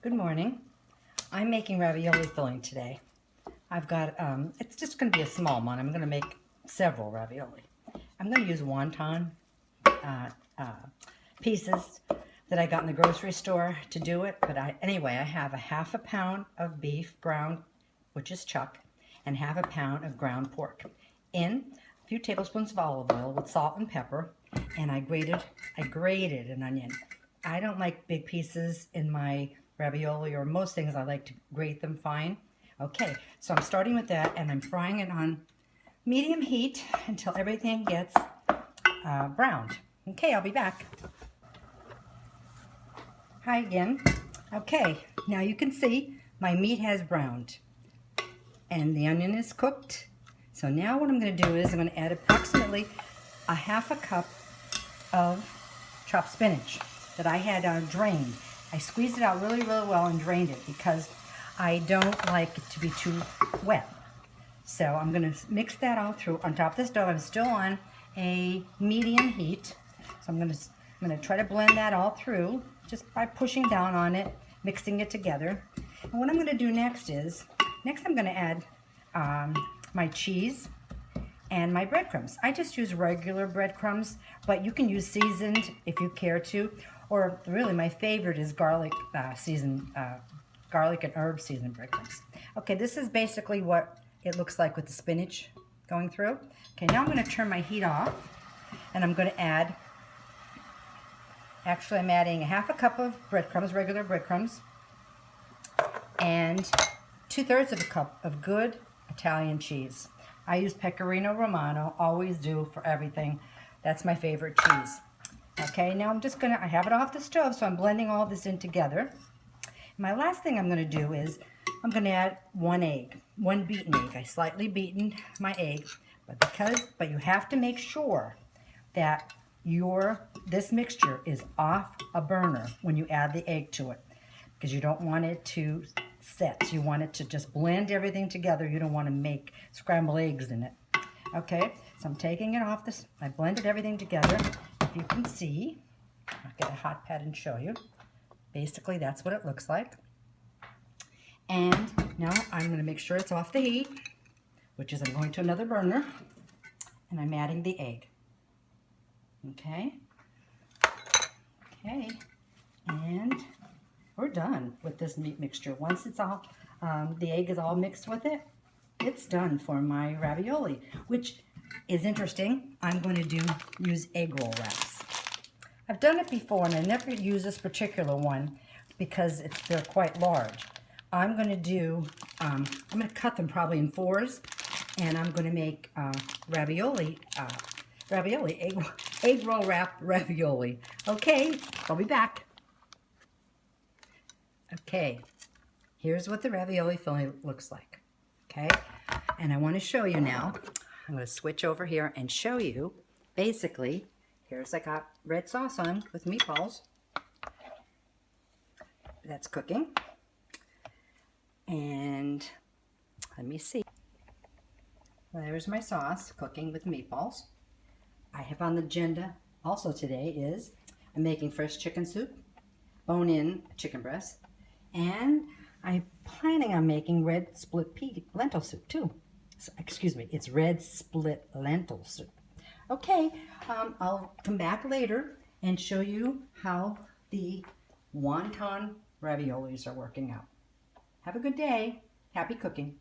Good morning. I'm making ravioli filling today. I've got, it's just going to be a small one. I'm going to make several ravioli. I'm going to use wonton pieces that I got in the grocery store to do it. But anyway, I have a half a pound of beef ground, which is chuck, and half a pound of ground pork in a few tablespoons of olive oil with salt and pepper. And I grated an onion. I don't like big pieces in my ravioli, or most things. I like to grate them fine. Okay, so I'm starting with that, and I'm frying it on medium heat until everything gets browned. Okay, I'll be back. Hi again. Okay, now you can see my meat has browned and the onion is cooked. So now what I'm going to do is I'm going to add approximately a half a cup of chopped spinach that I had drained. I squeezed it out really well and drained it because I don't like it to be too wet. So I'm going to mix that all through on top of the stove. I'm still on a medium heat. So I'm going to try to blend that all through just by pushing down on it, mixing it together. And what I'm going to do next I'm going to add my cheese and my breadcrumbs. I just use regular breadcrumbs, but you can use seasoned if you care to. Or really, my favorite is garlic garlic and herb seasoned breadcrumbs. Okay, this is basically what it looks like with the spinach going through. Okay, now I'm going to turn my heat off, and I'm going to add. Actually, I'm adding a half a cup of breadcrumbs, regular breadcrumbs, and 2/3 of a cup of good Italian cheese. I use Pecorino Romano, always do for everything. That's my favorite cheese. Okay, now I have it off the stove, so I'm blending all this in together. My last thing I'm going to do is I'm going to add one beaten egg. I slightly beaten my egg, but you have to make sure that this mixture is off a burner when you add the egg to it, because you don't want it to set. You want it to just blend everything together. You don't want to make scrambled eggs in it. Okay, so I'm taking it off this. I blended everything together. If you can see, I'll get a hot pad and show you. Basically, that's what it looks like. And now I'm going to make sure it's off the heat, which is I'm going to another burner, and I'm adding the egg. Okay. Okay. And we're done with this meat mixture. Once it's all, the egg is all mixed with it, it's done for my ravioli, which is interesting. I'm going to use egg roll wraps. I've done it before, and I never use this particular one because they're quite large. I'm going to cut them probably in 4s, and I'm going to make ravioli, egg roll wrap ravioli. Okay, I'll be back. Okay, here's what the ravioli filling looks like. Okay, and I want to show you now. I'm going to switch over here and show you. Basically, I got red sauce on with meatballs. That's cooking. And let me see. There's my sauce cooking with meatballs. I have on the agenda also today is I'm making fresh chicken soup, bone-in chicken breast, and I'm planning on making red split pea lentil soup too. So, excuse me, it's red split lentil soup. Okay, I'll come back later and show you how the wonton raviolis are working out. Have a good day. Happy cooking.